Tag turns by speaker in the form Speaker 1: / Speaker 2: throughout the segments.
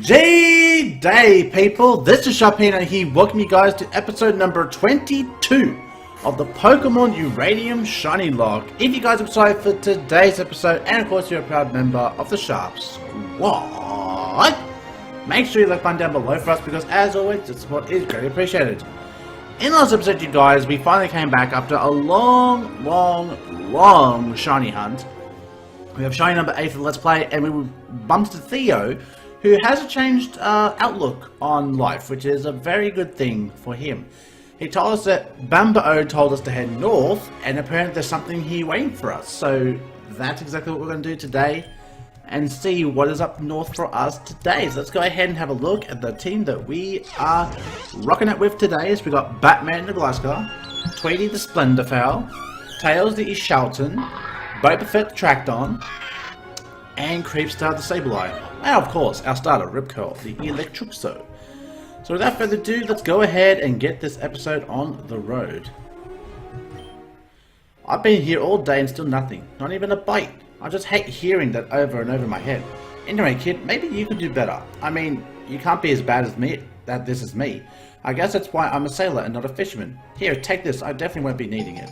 Speaker 1: G-Day, people! This is Sharpino here, welcome you guys to episode number 22 of the Pokémon Uranium Shiny Locke. If you guys are excited for today's episode, and of course you're a proud member of the Sharp Squad, make sure you like the button down below for us, because as always, the support is greatly appreciated. In the last episode, you guys, we finally came back after a long shiny hunt. We have shiny number 8 for the Let's Play, and we bumped into Theo, who has a changed outlook on life, which is a very good thing for him. He told us that Bamboo told us to head north, and apparently there's something here waiting for us. So that's exactly what we're going to do today, and see what is up north for us today. So let's go ahead and have a look at the team that we are rocking it with today. So we got Batman the Glasgow, Tweety the Splendorfowl, Tails the Ishalton, Boba Fett the Tracton, and Creepstar the Sableye. And of course, our starter, Ripcurl, the Electruxo. So without further ado, let's go ahead and get this episode on the road. I've been here all day and still nothing. Not even a bite. I just hate hearing that over and over in my head. Anyway, kid, maybe you could do better. I mean, you can't be as bad as me, that this is me. I guess that's why I'm a sailor and not a fisherman. Here, take this. I definitely won't be needing it.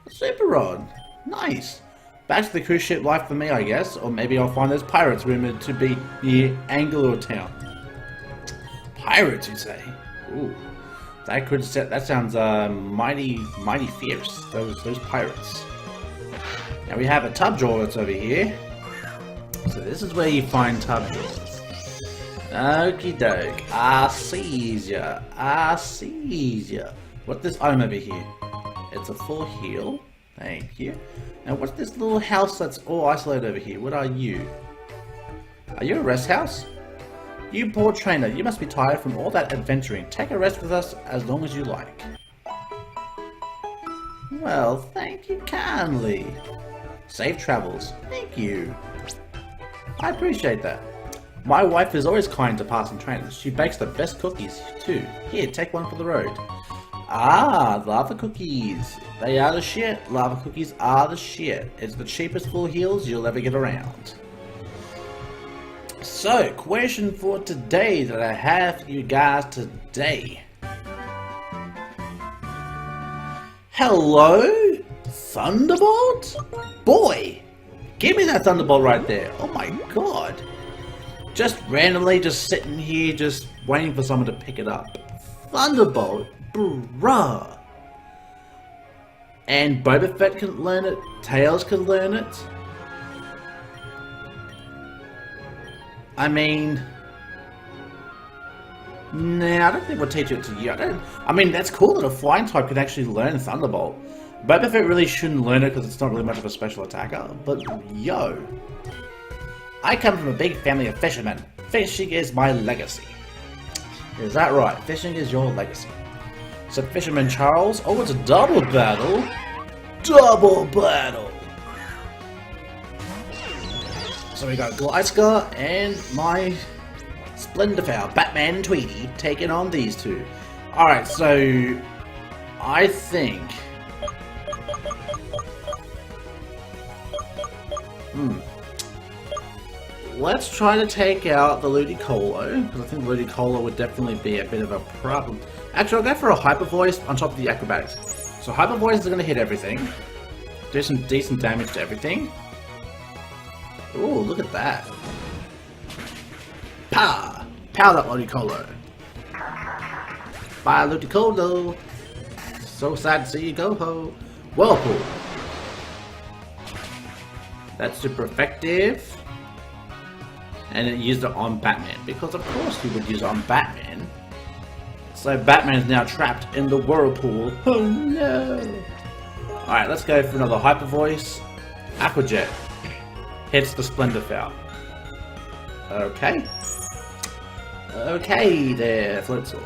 Speaker 1: A super rod. Nice. Back to the cruise ship life for me, I guess, or maybe I'll find those pirates rumored to be near Angalore Town. Pirates, you say? Ooh, that sounds mighty fierce. Those pirates. Now we have a tub drawer that's over here. So this is where you find tub drawers. Okie doke. I sees ya. What's this item over here? It's a full heal. Thank you. Now what's this little house that's all isolated over here? What are you? Are you a rest house? You poor trainer, you must be tired from all that adventuring. Take a rest with us as long as you like. Well, thank you kindly. Safe travels. Thank you. I appreciate that. My wife is always kind to passing trainers. She bakes the best cookies too. Here, take one for the road. Ah, lava cookies. They are the shit. Lava cookies are the shit. It's the cheapest full heals you'll ever get around. So, question for today that I have for you guys today. Hello? Thunderbolt? Boy! Give me that Thunderbolt right there. Oh my god. Just randomly just sitting here just waiting for someone to pick it up. Thunderbolt? Bruh. And Boba Fett can learn it. Tails can learn it. I mean... Nah, I don't think we'll teach it to you. I mean, that's cool that a flying type can actually learn Thunderbolt. Boba Fett really shouldn't learn it because it's not really much of a special attacker. But, yo. I come from a big family of fishermen. Fishing is my legacy. Is that right? Fishing is your legacy. So Fisherman Charles, oh, it's a double battle. Double battle. So we got Glysker and my Splendorfowl, Batman and Tweety, taking on these two. Alright, so I think... Let's try to take out the Ludicolo, because I think Ludicolo would definitely be a bit of a problem. Actually, I'll go for a Hyper Voice on top of the Acrobatics. So Hyper Voice is going to hit everything. Do some decent damage to everything. Ooh, look at that. Pow! Pow that Ludicolo. Bye, Ludicolo. So sad to see you go, ho. Whirlpool. That's super effective. And it used it on Batman, because of course you would use it on Batman. So Batman is now trapped in the whirlpool. Oh no! Alright, let's go for another Hyper Voice. Aquajet hits the Splendorfowl. Okay. Okay there, Floatzel.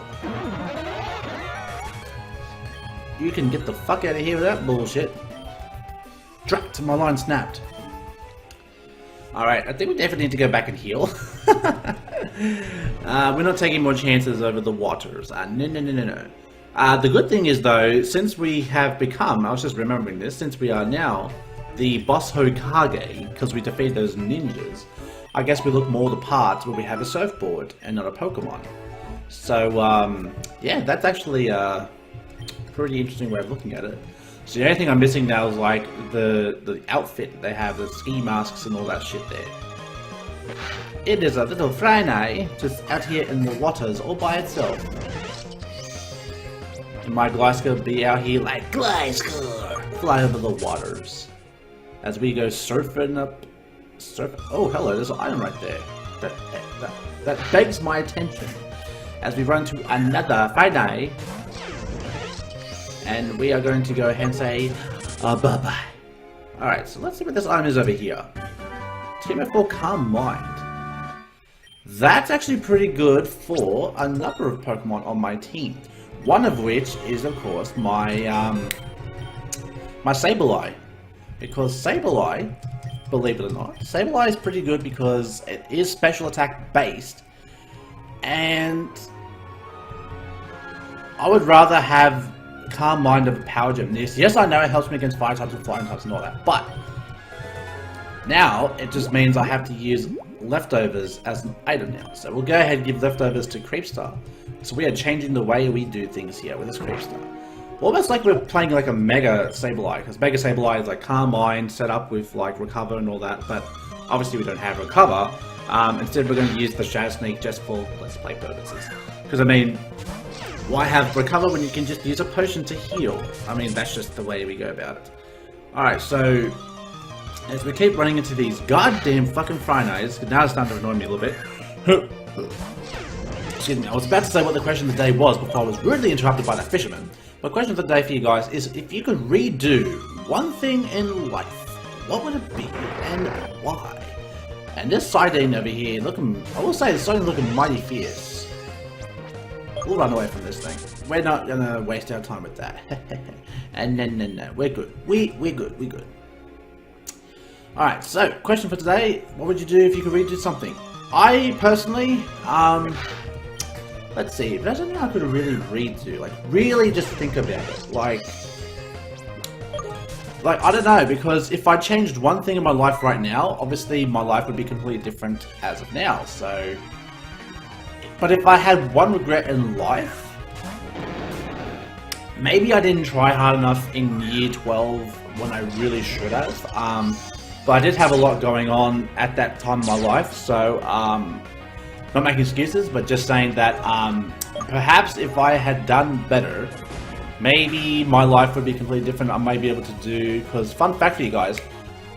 Speaker 1: You can get the fuck out of here with that bullshit. Drat, my line snapped. Alright, I think we definitely need to go back and heal. We're not taking more chances over the waters. No. The good thing is though, since we have become, I was just remembering this, since we are now the boss Hokage, because we defeated those ninjas, I guess we look more the part where we have a surfboard and not a Pokemon. So, yeah, that's actually a pretty interesting way of looking at it. So the only thing I'm missing now is like the outfit they have, the ski masks and all that shit there. It is a little Friday just out here in the waters all by itself. And my Glysker be out here like Glysker, fly over the waters. As we go surfing up, oh hello, there's an item right there. That begs my attention. As we run to another Friday. And we are going to go ahead and say, bye-bye. Alright, so let's see what this item is over here. Team 4 Calm Mind. That's actually pretty good for a number of Pokemon on my team. One of which is, of course, my Sableye. Because Sableye, believe it or not, Sableye is pretty good because it is special attack based. And I would rather have Calm Mind of a Power Gem. Yes, I know it helps me against fire types and flying types and all that, but now it just means I have to use leftovers as an item now. So we'll go ahead and give leftovers to Creepstar. So we are changing the way we do things here with this Creepstar. Almost like we're playing like a Mega Sableye, because Mega Sableye is like Calm Mind set up with like Recover and all that, but obviously we don't have Recover. Instead we're going to use the Shadow Sneak just for let's play purposes. Because I mean, why have Recover when you can just use a potion to heal? I mean, that's just the way we go about it. Alright, so as we keep running into these goddamn fucking Fridays, now it's starting to annoy me a little bit. Excuse me, I was about to say what the question of the day was before I was rudely interrupted by that fisherman. My question of the day for you guys is, if you could redo one thing in life, what would it be and why? And this Sidene over here, looking, I will say, it's starting looking mighty fierce. We'll run away from this thing. We're not gonna waste our time with that. And no, we're good. We're good. Alright, so, question for today, what would you do if you could redo something? I, personally, let's see, there's something I could really redo, like, really just think about it, like, I don't know, because if I changed one thing in my life right now, obviously my life would be completely different as of now, so, but if I had one regret in life, maybe I didn't try hard enough in year 12 when I really should have, but I did have a lot going on at that time in my life, so, not making excuses, but just saying that, perhaps if I had done better, maybe my life would be completely different. I might be able to do, because fun fact for you guys,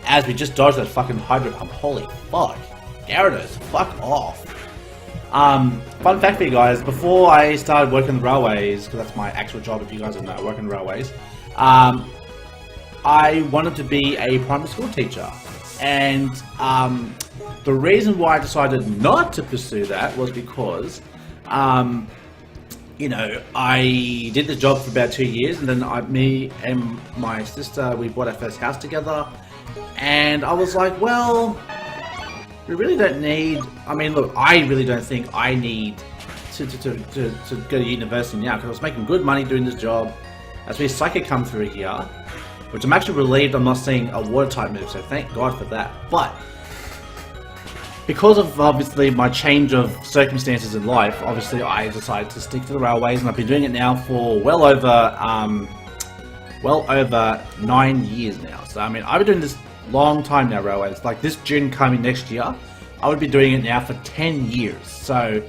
Speaker 1: as we just dodged that fucking Hydro Pump, holy fuck, Gyarados, fuck off. Fun fact for you guys, before I started working the railways, because that's my actual job if you guys don't know, working the railways, I wanted to be a primary school teacher, and the reason why I decided not to pursue that was because, you know, I did the job for about 2 years, and then me and my sister, we bought our first house together, and I was like, well, we really don't need, I mean, look, I really don't think I need to go to university now, because I was making good money doing this job. As we Psychic come through here, which I'm actually relieved I'm not seeing a water type move, so thank God for that. But because of obviously my change of circumstances in life, obviously I decided to stick to the railways, and I've been doing it now for well over 9 years now. So I mean, I've been doing this long time now, railways. Like this June coming next year, I would be doing it now for 10 years. So,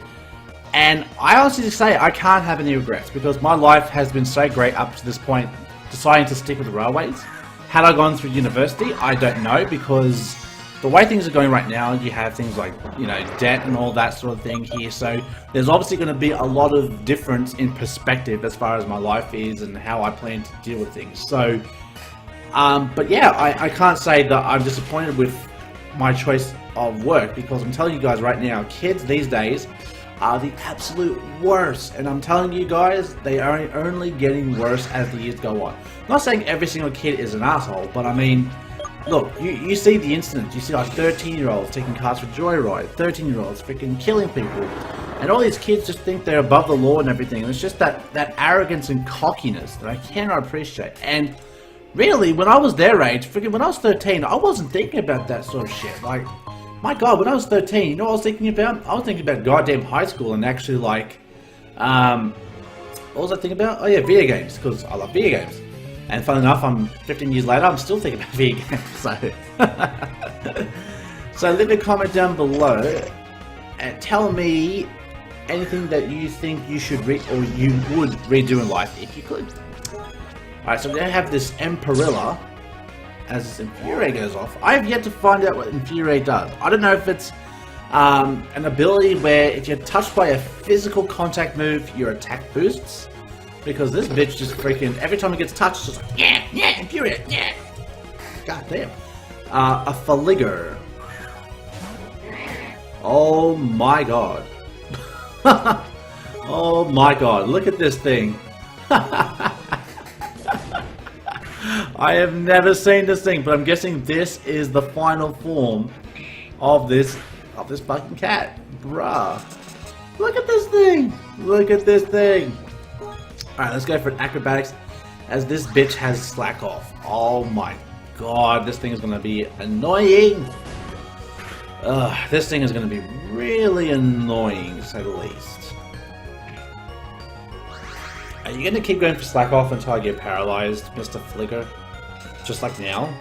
Speaker 1: and I honestly say I can't have any regrets, because my life has been so great up to this point, deciding to stick with the railways. Had I gone through university, I don't know, because the way things are going right now, you have things like, you know, debt and all that sort of thing here, so there's obviously going to be a lot of difference in perspective as far as my life is and how I plan to deal with things. So, but yeah, I can't say that I'm disappointed with my choice of work, because I'm telling you guys right now, kids these days are the absolute worst, and I'm telling you guys, they are only getting worse as the years go on. I'm not saying every single kid is an asshole, but I mean, look, you see the incidents, you see like 13-year-olds taking cars for joyride, 13-year-olds freaking killing people, and all these kids just think they're above the law and everything, and it's just that arrogance and cockiness that I cannot appreciate. And really, when I was their age, freaking when I was 13, I wasn't thinking about that sort of shit. Like, My god, when I was 13, you know what I was thinking about? I was thinking about goddamn high school and actually like, what was I thinking about? Oh yeah, video games, because I love video games. And fun enough, I'm 15 years later, I'm still thinking about video games, so... So leave a comment down below and tell me anything that you think you should read or you would redo in life if you could. Alright, so we now have this Emperilla. As this Infuriate goes off, I have yet to find out what Infuriate does. I don't know if it's an ability where if you're touched by a physical contact move, your attack boosts. Because this bitch just freaking, every time it gets touched, it's just like, yeah, Infuriate, yeah. God damn. A Faliger. Oh my god. Oh my god, look at this thing. I have never seen this thing, but I'm guessing this is the final form of this fucking cat. Bruh. Look at this thing! Look at this thing! Alright, let's go for an acrobatics as this bitch has slack off. Oh my god, this thing is gonna be annoying! This thing is gonna be really annoying, to say the least. Are you gonna keep going for slack off until I get paralyzed, Mr. Flicker? Just like now?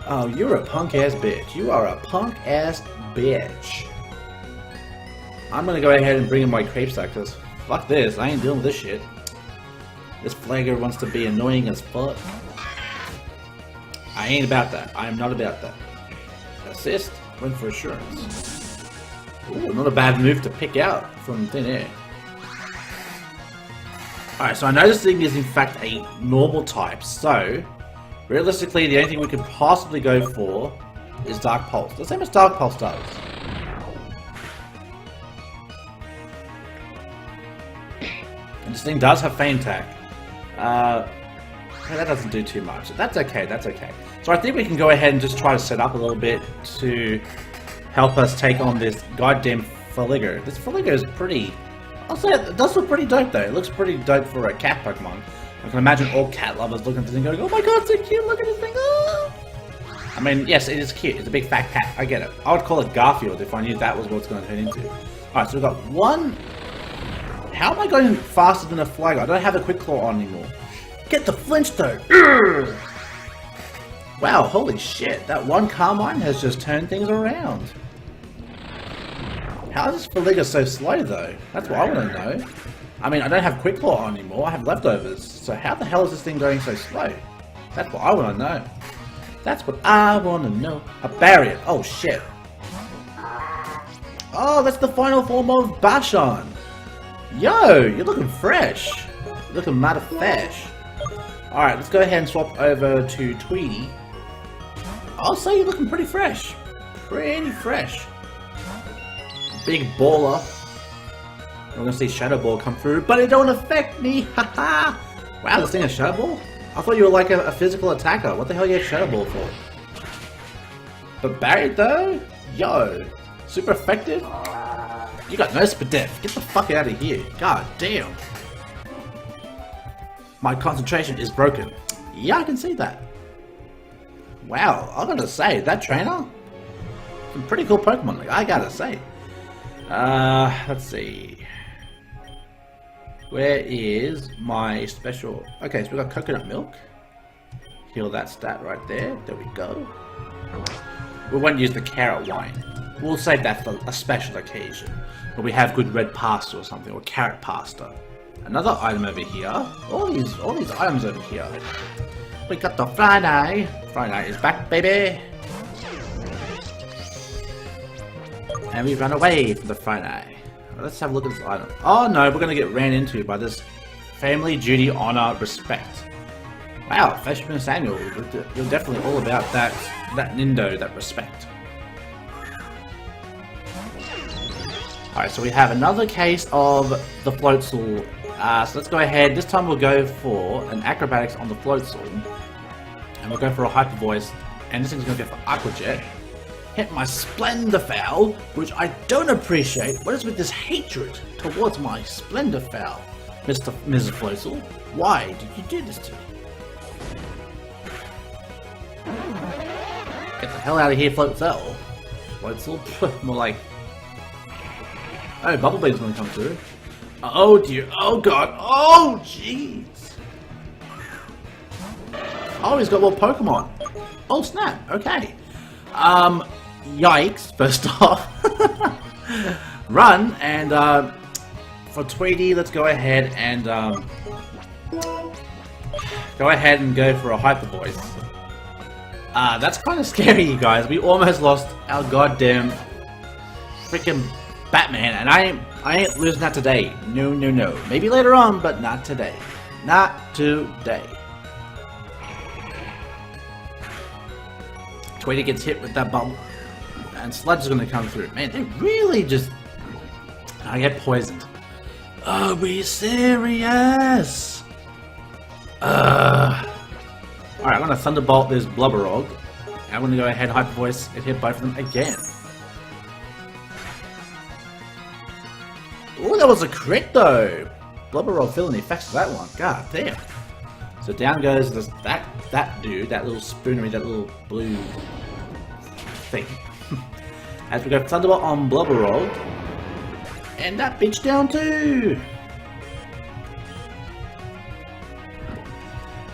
Speaker 1: Oh, you're a punk ass bitch. You are a punk ass bitch. I'm gonna go ahead and bring in my creep stack, cause fuck this, I ain't dealing with this shit. This flagger wants to be annoying as fuck. I ain't about that. I am not about that. Assist, run for assurance. Ooh, not a bad move to pick out from thin air. Alright, so I know this thing is in fact a normal type, so realistically the only thing we could possibly go for is Dark Pulse. The same as Dark Pulse does. And this thing does have Feint Attack. That doesn't do too much. That's okay, that's okay. So I think we can go ahead and just try to set up a little bit to help us take on this goddamn Faliger. This Faliger is pretty... I'll say it does look pretty dope though. It looks pretty dope for a cat Pokemon. I can imagine all cat lovers looking at this thing going, oh my god, so cute, look at this thing, oh! I mean, yes, it is cute. It's a big fat cat. I get it. I would call it Garfield if I knew that was what it's going to turn into. Alright, so we've got one... How am I going faster than a Flygon? I don't have a Quick Claw on anymore. Get the flinch though! Urgh! Wow, holy shit. That one Carmine has just turned things around. How is this Faliger so slow though? That's what I want to know. I mean, I don't have Quick Claw on anymore. I have leftovers. So how the hell is this thing going so slow? That's what I want to know. That's what I want to know. A barrier. Oh shit. Oh, that's the final form of Bashan. Yo, you're looking fresh. You're looking mighty fresh. Alright, let's go ahead and swap over to Tweety. I'll say you're looking pretty fresh. Pretty fresh. Big baller. We're gonna see Shadow Ball come through, but it don't affect me. Haha. Wow, this thing is Shadow Ball? I thought you were like a physical attacker. What the hell are you Shadow Ball for? But buried though? Yo. Super effective? You got no Spadef. Get the fuck out of here. God damn. My concentration is broken. Yeah, I can see that. Wow, I gotta say, that trainer? Some pretty cool Pokemon, like, I gotta say. Let's see. Where is my special... Okay, so we got coconut milk. Heal that stat right there. There we go. We won't use the carrot wine. We'll save that for a special occasion. Where we have good red pasta or something, or carrot pasta. Another item over here. All these items over here. We got the Friday. Friday is back, baby. And we run away from the Friday. Let's have a look at this item. Oh no, we're gonna get ran into by this family, duty, honor, respect. Wow, Freshman Samuel, you're definitely all about that Nindo, that respect. Alright, so we have another case of the Floatzel. So let's go ahead. This time we'll go for an acrobatics on the Floatzel. And we'll go for a Hyper Voice. And this thing's gonna go for Aqua Jet. Hit my Splendofowl, which I don't appreciate. What is with this hatred towards my Splendofowl, Mrs. Floatzel? Why did you do this to me? Get the hell out of here, Floatzel. Floatzel? More like... Oh, Bubblebee's gonna come through. Oh dear, oh god, oh jeez! Oh, he's got more Pokemon. Oh snap, okay. Yikes, first off. Run, and for Tweety, let's go ahead and go for a Hyper Voice. That's kind of scary, you guys. We almost lost our goddamn freaking Batman, and I ain't losing that today. No, no, no. Maybe later on, but not today. Not today. Tweety gets hit with that bubble, and Sludge is going to come through. Man, they really just... I get poisoned. Are we serious? Alright, I'm going to Thunderbolt this Blubberog. I'm going to go ahead, Hyper Voice, and hit both of them again. Ooh, that was a crit though! Blubberog feeling the effects of that one. God damn. So down goes this, that dude, that little spoonery, that little blue thing. As we go Thunderbolt on Blubberog. And that bitch down too!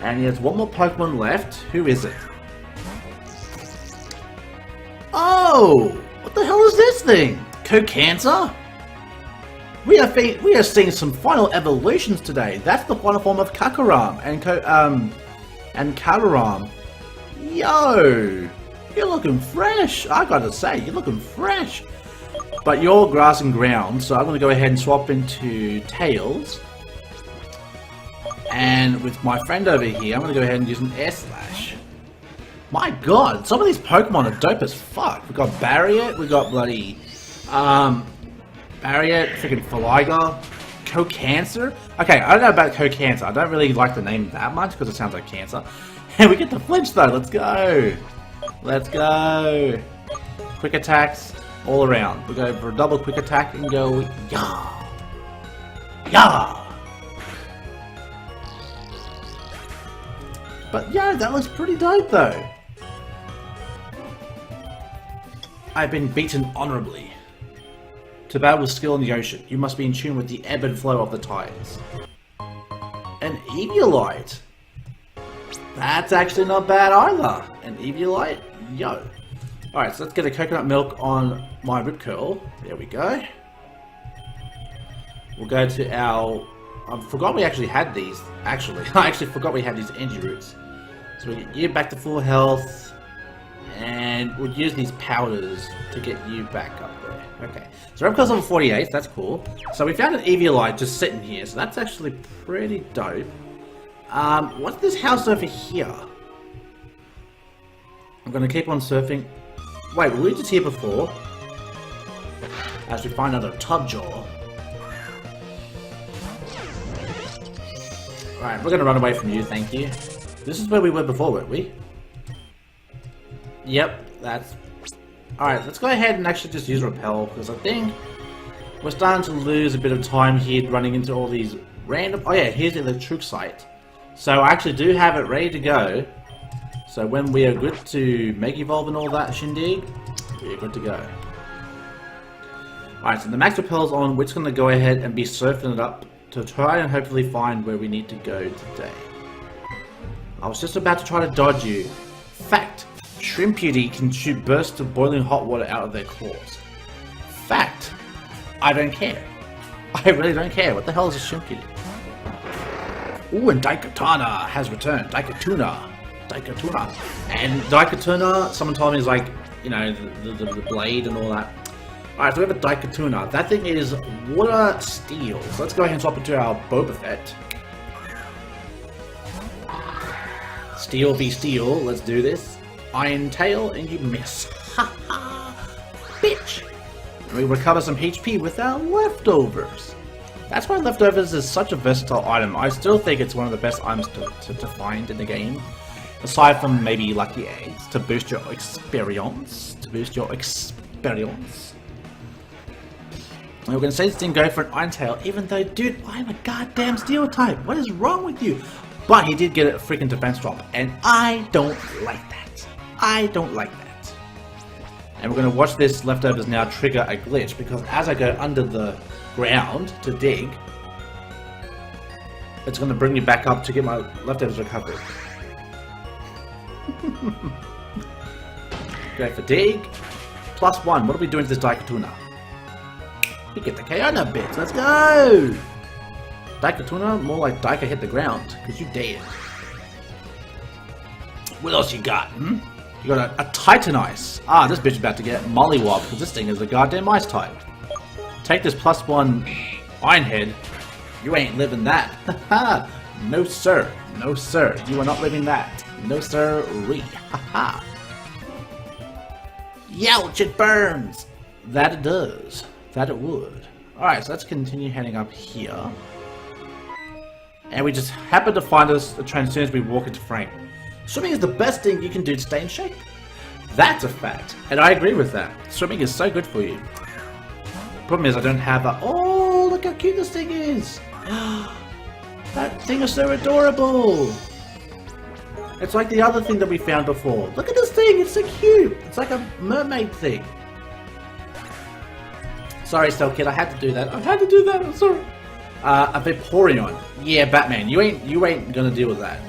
Speaker 1: And there's one more Pokemon left. Who is it? Oh! What the hell is this thing? Cocancer? We are seeing some final evolutions today. That's the final form of Kakaram and Kalaram. Yo! You're looking fresh! I gotta say, you're looking fresh! But you're grass and ground, so I'm gonna go ahead and swap into Tails. And with my friend over here, I'm gonna go ahead and use an Air Slash. My god, some of these Pokemon are dope as fuck. We've got Barrier, we've got bloody Barrier, freaking Faliga, Cocancer. Okay, I don't know about Cocancer. I don't really like the name that much because it sounds like cancer. And we get the flinch though. Let's go. Let's go. Quick attacks all around. We go for a double quick attack and go yah, yah. But yeah, that looks pretty dope though. I've been beaten honorably. To battle with skill in the ocean, you must be in tune with the ebb and flow of the tides. An Eviolite! That's actually not bad either! An Eviolite? Yo! Alright, so let's get a coconut milk on my Rip Curl. There we go. We'll go to our... I forgot we actually had these, actually. I actually forgot we had these energy roots. So we get you back to full health. And we'll use these powders to get you back up there. Okay, so Rip Curl's level 48, that's cool. So we found an Eviolite just sitting here, so that's actually pretty dope. What's this house over here? I'm gonna keep on surfing. Wait, were we just here before? As we find another Tubjaw. Alright, we're gonna run away from you, thank you. This is where we were before, weren't we? Yep, that's... Alright, let's go ahead and actually just use Repel, because I think we're starting to lose a bit of time here running into all these random... Oh yeah, here's the Electric site. So I actually do have it ready to go. So when we are good to Mega Evolve and all that shindig, we're good to go. Alright, so the Max Repel's on, we're just going to go ahead and be surfing it up to try and hopefully find where we need to go today. I was just about to try to dodge you. Fact. Shrimputy can shoot bursts of boiling hot water out of their claws. Fact. I don't care. I really don't care. What the hell is a Shrimputy? Ooh, and Daikatana has returned. Daikatuna. And Daikatuna, someone told me, is like, you know, the blade and all that. Alright, so we have a Daikatuna. That thing is water steel. So let's go ahead and swap it to our Boba Fett. Steel v steel. Let's do this. Iron Tail, and you miss. Ha ha! Bitch! And we recover some HP with our leftovers. That's why leftovers is such a versatile item. I still think it's one of the best items to find in the game. Aside from maybe lucky eggs, to boost your experience. And we're gonna say this thing go for an Iron Tail, even though, dude, I'm a goddamn Steel type. What is wrong with you? But he did get a freaking defense drop, and I don't like that. I don't like that. And we're going to watch this leftovers now trigger a glitch, because as I go under the ground to dig, it's going to bring me back up to get my leftovers recovered. Go for dig. +1. What are we doing to this Daikatuna? We get the Kayona bits. Let's go! Daikatuna, more like Daika hit the ground, because you dead. What else you got, hmm? You got a Titan Ice. Ah, this bitch is about to get mollywop, because this thing is a goddamn ice type. Take this +1 Ironhead. You ain't living that. Haha. No sir. No sir. You are not living that. No sir-ree. Haha. Youch, it burns! That it does. That it would. Alright, so let's continue heading up here. And we just happen to find us a train as soon as we walk into frame. Swimming is the best thing you can do to stay in shape. That's a fact, and I agree with that. Swimming is so good for you. Problem is I don't have a... Oh, look how cute this thing is! That thing is so adorable! It's like the other thing that we found before. Look at this thing, it's so cute! It's like a mermaid thing. Sorry, Stealth Kid, I had to do that. I had to do that, I'm sorry. A Vaporeon. Yeah, Batman, you ain't gonna deal with that.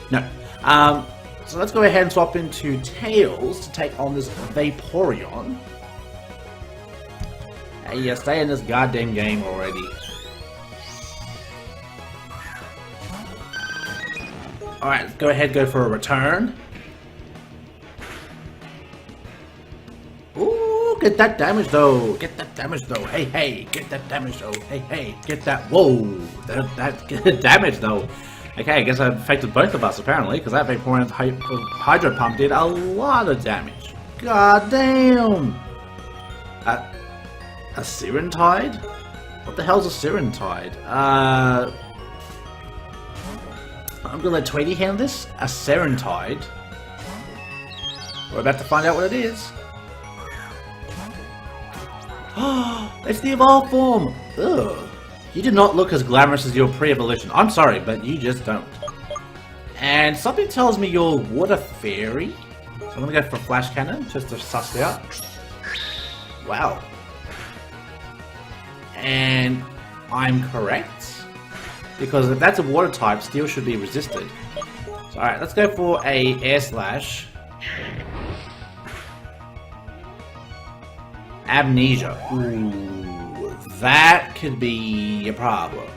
Speaker 1: No. So let's go ahead and swap into Tails to take on this Vaporeon. Hey, yeah, stay in this goddamn game already. Alright, let's go ahead and go for a return. Ooh, get that damage though. Get that damage though. Hey, hey, get that damage though. Hey, hey, get that. Whoa, that damage though. Okay, I guess I affected both of us apparently, because that Vaporeon Hydro Pump did a lot of damage. God damn. A Sirentide? What the hell's a Sirentide? I'm gonna let Tweety handle this. A Sirentide. We're about to find out what it is. It's the evolved form! Ugh. You do not look as glamorous as your pre-evolution. I'm sorry, but you just don't. And something tells me you're water fairy. So I'm gonna go for Flash Cannon, just to suss it out. Wow. And I'm correct. Because if that's a water type, steel should be resisted. So alright, let's go for a Air Slash. Amnesia. Ooh, that could be a problem.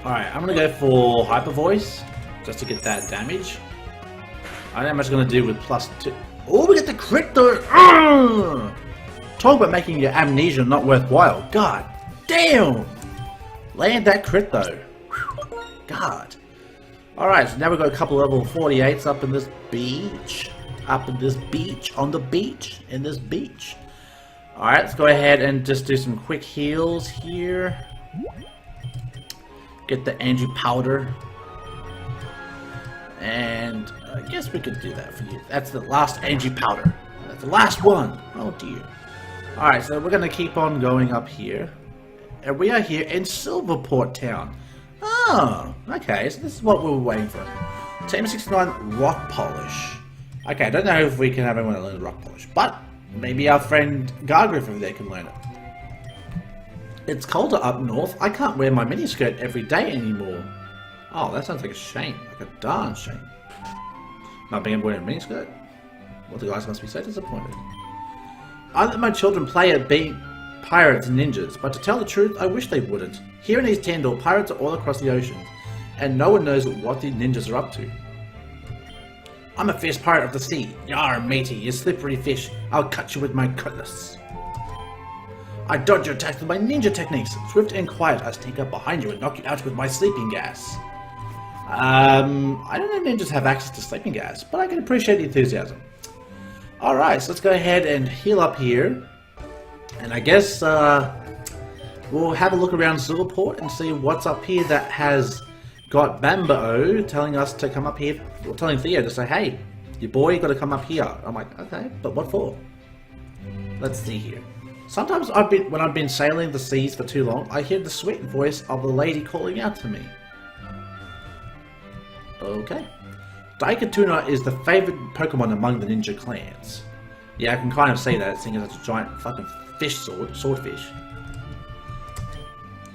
Speaker 1: Alright, I'm gonna go for Hyper Voice, just to get that damage. I don't know how much it's gonna do with +2. Oh, we get the crit though! Talk about making your amnesia not worthwhile. God damn! Land that crit though. Whew. God. Alright, so now we've got a couple level 48s up in this beach. Up in this beach. On the beach. In this beach. Alright, let's go ahead and just do some quick heals here. Get the Angie powder. And I guess we could do that for you. That's the last Angie powder. That's the last one. Oh dear. Alright, so we're going to keep on going up here. And we are here in Silverport Town. Oh, okay, so this is what we were waiting for. Team 69 Rock Polish. Okay, I don't know if we can have anyone learn Rock Polish, but maybe our friend Gargriff over there can learn it. It's colder up north. I can't wear my miniskirt every day anymore. Oh, that sounds like a shame. Like a darn shame. Not being able to wear a miniskirt? Well, the guys must be so disappointed. I let my children play at being pirates and ninjas, but to tell the truth, I wish they wouldn't. Here in East Tendal, pirates are all across the oceans, and no one knows what the ninjas are up to. I'm a fierce pirate of the sea. Yar, matey, you slippery fish. I'll cut you with my cutlass. I dodge your attacks with my ninja techniques. Swift and quiet, I sneak up behind you and knock you out with my sleeping gas. I don't know if ninjas have access to sleeping gas, but I can appreciate the enthusiasm. Alright, so let's go ahead and heal up here. And I guess we'll have a look around Silverport and see what's up here that has got Bambo telling us to come up here. Well, telling Theo to say, hey, your boy got to come up here. I'm like, okay, but what for? Let's see here. Sometimes when I've been sailing the seas for too long, I hear the sweet voice of a lady calling out to me. Okay. Daikatuna is the favourite Pokemon among the ninja clans. Yeah, I can kind of see that, seeing as it's a giant fucking fish swordfish.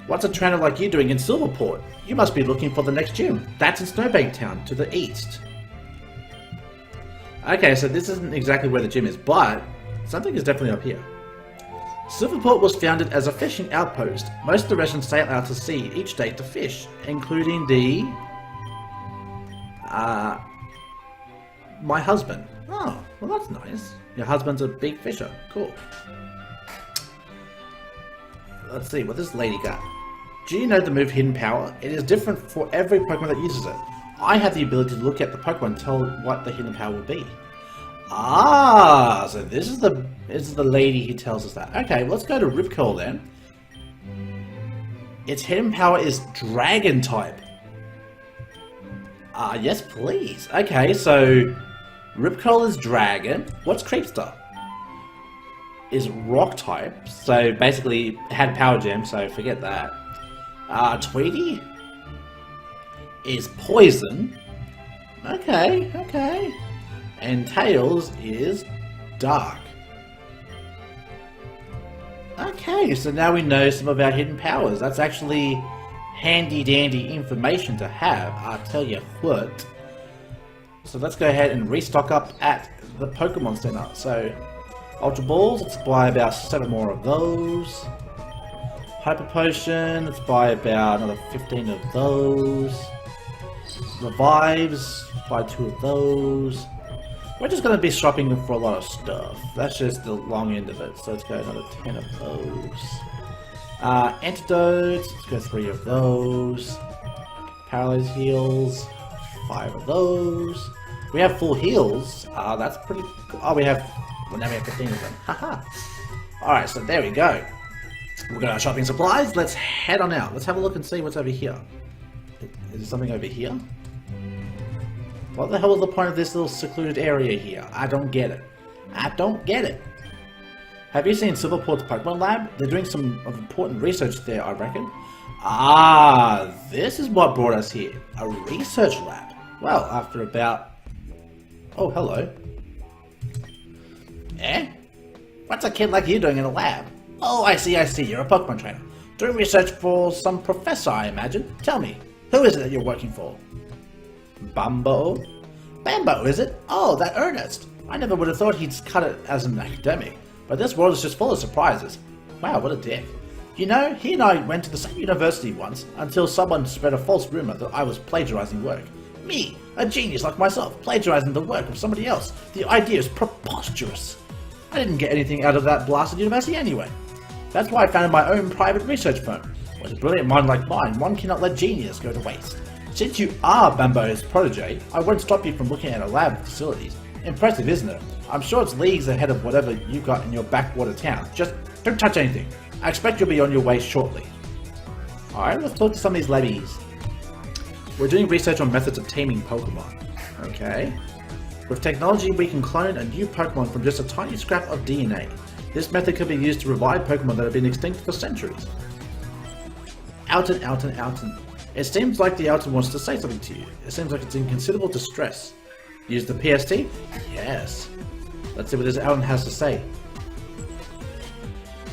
Speaker 1: What's a trainer like you doing in Silverport? You must be looking for the next gym. That's in Snowbank Town, to the east. Okay, so this isn't exactly where the gym is, but something is definitely up here. Silverport was founded as a fishing outpost. Most of the residents sail out to sea each day to fish, including my husband. Oh, well that's nice. Your husband's a big fisher. Cool. Let's see what this lady got. Do you know the move Hidden Power? It is different for every Pokemon that uses it. I have the ability to look at the Pokemon and tell what the Hidden Power will be. Ah, so this is the lady who tells us that. Okay, let's go to Ripcurl then. Its Hidden Power is Dragon type. Yes please. Okay, so Ripcurl is Dragon. What's Creepster? Is Rock type, so basically had Power Gem, so forget that. Tweety is Poison. Okay, okay. And Tails is Dark. Okay, so now we know some of our hidden powers. That's actually handy dandy information to have, I'll tell you what. So let's go ahead and restock up at the Pokemon Center. So Ultra Balls, let's buy about 7 more of those. Hyper Potion, let's buy about another 15 of those. Revives, buy 2 of those. We're just going to be shopping for a lot of stuff. That's just the long end of it, so let's go another 10 of those. Antidotes, let's go 3 of those. Paralyze heals, 5 of those. We have full heals, that's pretty cool. Oh, well now we have 15 of them, haha. Alright, so there we go. We've got our shopping supplies, let's head on out. Let's have a look and see what's over here. Is there something over here? What the hell is the point of this little secluded area here? I don't get it. I don't get it. Have you seen Silverport's Pokemon Lab? They're doing some important research there, I reckon. Ah, this is what brought us here. A research lab. Well, after about... Oh, hello. Eh? What's a kid like you doing in a lab? Oh, I see. You're a Pokemon trainer. Doing research for some professor, I imagine. Tell me, who is it that you're working for? Bambo? Bambo, is it? Oh, that Ernest. I never would have thought he'd cut it as an academic, but this world is just full of surprises. Wow, what a dick. You know, he and I went to the same university once, until someone spread a false rumor that I was plagiarizing work. Me, a genius like myself, plagiarizing the work of somebody else. The idea is preposterous. I didn't get anything out of that blasted university anyway. That's why I founded my own private research firm. With a brilliant mind like mine, one cannot let genius go to waste. Since you are Bambo's protege, I won't stop you from looking at our lab facilities. Impressive, isn't it? I'm sure it's leagues ahead of whatever you got in your backwater town. Just don't touch anything. I expect you'll be on your way shortly. Alright, let's talk to some of these labbies. We're doing research on methods of taming Pokemon. Okay. With technology, we can clone a new Pokemon from just a tiny scrap of DNA. This method can be used to revive Pokemon that have been extinct for centuries. Alton. It seems like the Alton wants to say something to you. It seems like it's in considerable distress. Use the PST? Yes. Let's see what this Alton has to say.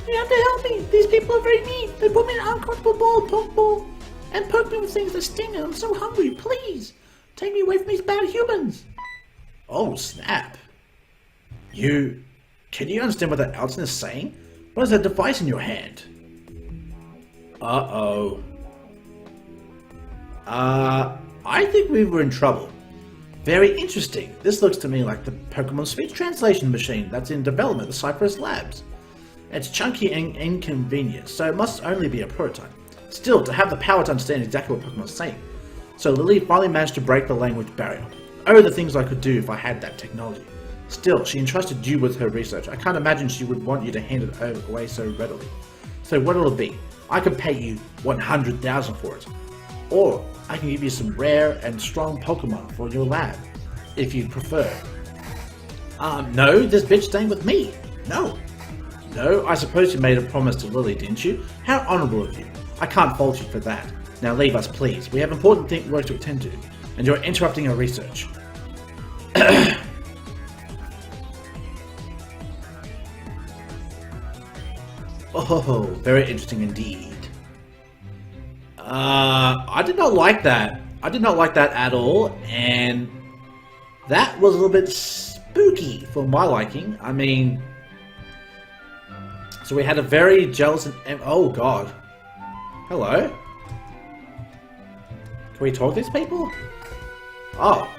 Speaker 1: You have to help me! These people are very mean! They put me in an uncomfortable Pokeball! And poke me with things that sting and I'm so hungry, please! Take me away from these bad humans! Oh, snap. Can you understand what that Alton is saying? What is that device in your hand? Uh-oh. I think we were in trouble. Very interesting. This looks to me like the Pokemon speech translation machine that's in development at Cypress Labs. It's chunky and inconvenient, so it must only be a prototype. Still, to have the power to understand exactly what Pokemon is saying. So Lily finally managed to break the language barrier. Oh, the things I could do if I had that technology. Still, she entrusted you with her research. I can't imagine she would want you to hand it away so readily. So what'll it be? I can pay you 100,000 for it. Or I can give you some rare and strong Pokemon for your lab, if you prefer. No, this bitch staying with me. No, I suppose you made a promise to Lily, didn't you? How honourable of you. I can't fault you for that. Now leave us, please. We have important work to attend to, and you're interrupting our research. Oh, very interesting indeed. I did not like that. I did not like that at all, and that was a little bit spooky for my liking. I mean, so we had a very jealous and oh god. Hello? Can we talk to these people? Oh.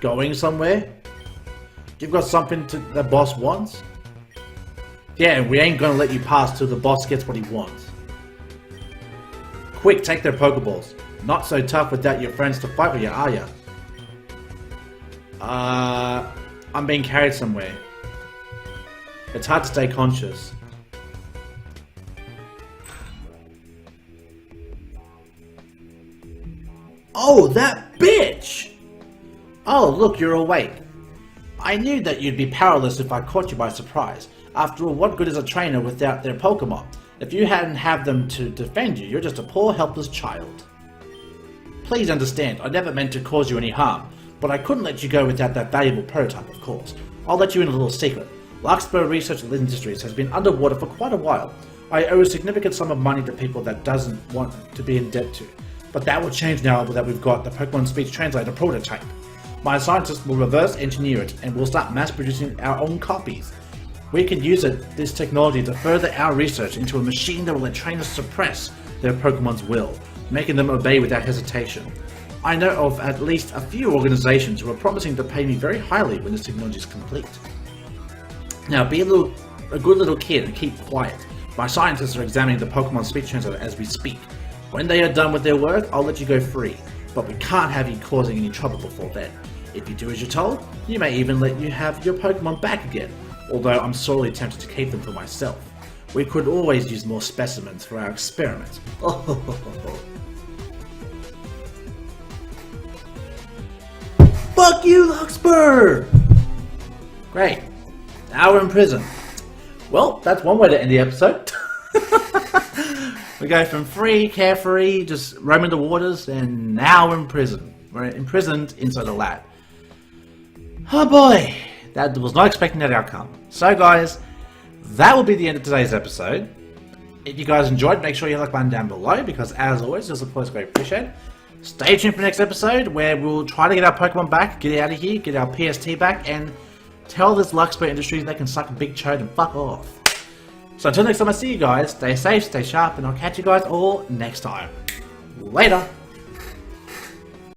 Speaker 1: Going somewhere? You've got something the boss wants? Yeah, we ain't gonna let you pass till the boss gets what he wants. Quick, take their Pokeballs. Not so tough without your friends to fight with you, are ya? I'm being carried somewhere. It's hard to stay conscious. Oh, that bitch! Oh, look, you're awake. I knew that you'd be powerless if I caught you by surprise. After all, what good is a trainer without their Pokemon? If you hadn't have them to defend you, you're just a poor, helpless child. Please understand, I never meant to cause you any harm, but I couldn't let you go without that valuable prototype, of course. I'll let you in a little secret. Larkspur Research Industries has been underwater for quite a while. I owe a significant sum of money to people that doesn't want to be in debt to. But that will change now that we've got the Pokemon Speech Translator prototype. My scientists will reverse engineer it and we'll start mass producing our own copies. We can use this technology to further our research into a machine that will let trainers suppress their Pokemon's will, making them obey without hesitation. I know of at least a few organizations who are promising to pay me very highly when this technology is complete. Now be a good little kid and keep quiet. My scientists are examining the Pokemon Speech Translator as we speak. When they are done with their work, I'll let you go free, but we can't have you causing any trouble before then. If you do as you're told, you may even let you have your Pokemon back again, although I'm sorely tempted to keep them for myself. We could always use more specimens for our experiments. Fuck you, Larkspur! Great. Now we're in prison. Well, that's one way to end the episode. We go from free, carefree, just roaming the waters, and now we're in prison. We're imprisoned inside a lab. Oh boy, that was not expecting that outcome. So guys, that will be the end of today's episode. If you guys enjoyed, make sure you like the button down below, because as always, your support is greatly appreciated. Stay tuned for the next episode, where we'll try to get our Pokemon back, get out of here, get our PST back, and tell this Larkspur Industries they can suck a big chode and fuck off. So until next time I see you guys, stay safe, stay sharp, and I'll catch you guys all next time. Later!